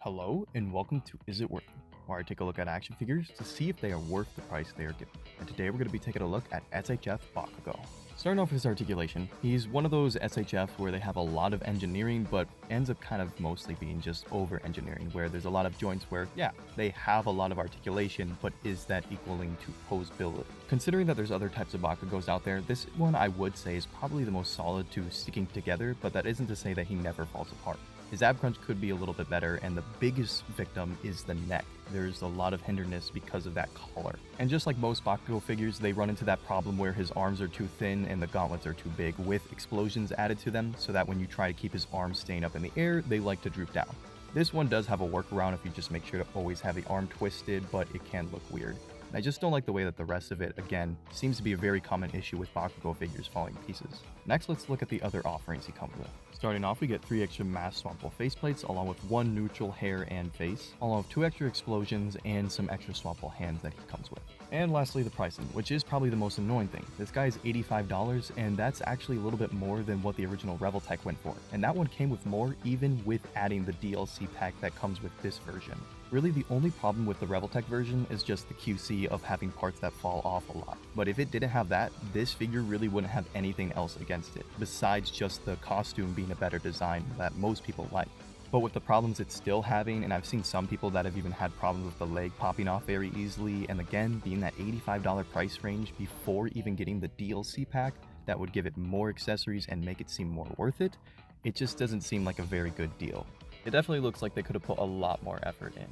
Hello and welcome to Is It Worth It, where I take a look at action figures to see if they are worth the price they are given. And today we're going to be taking a look at SHF Bakugo. Starting off with his articulation, he's one of those SHF where they have a lot of engineering but ends up kind of mostly being just over engineering, where there's a lot of joints where, yeah, they have a lot of articulation, but is that equaling to posability? Considering that there's other types of Bakugos out there, this one I would say is probably the most solid to sticking together, but that isn't to say that he never falls apart. His ab crunch could be a little bit better, and the biggest victim is the neck. There's a lot of hinderness because of that collar. And just like most Bakugo figures, they run into that problem where his arms are too thin and the gauntlets are too big, with explosions added to them, so that when you try to keep his arms staying up in the air, they like to droop down. This one does have a workaround if you just make sure to always have the arm twisted, but it can look weird. I just don't like the way that the rest of it, again, seems to be a very common issue with Bakugo figures falling to pieces. Next, let's look at the other offerings he comes with. Starting off, we get 3 extra mass swappable faceplates, along with 1 neutral hair and face, along with 2 extra explosions and some extra swappable hands that he comes with. And lastly, the pricing, which is probably the most annoying thing. This guy is $85, and that's actually a little bit more than what the original Revoltech went for. And that one came with more, even with adding the DLC pack that comes with this version. Really, the only problem with the Revoltech version is just the QC of having parts that fall off a lot. But if it didn't have that, this figure really wouldn't have anything else against it, besides just the costume being a better design that most people like. But with the problems it's still having, and I've seen some people that have even had problems with the leg popping off very easily, and again, being that $85 price range before even getting the DLC pack that would give it more accessories and make it seem more worth it, it just doesn't seem like a very good deal. It definitely looks like they could have put a lot more effort in.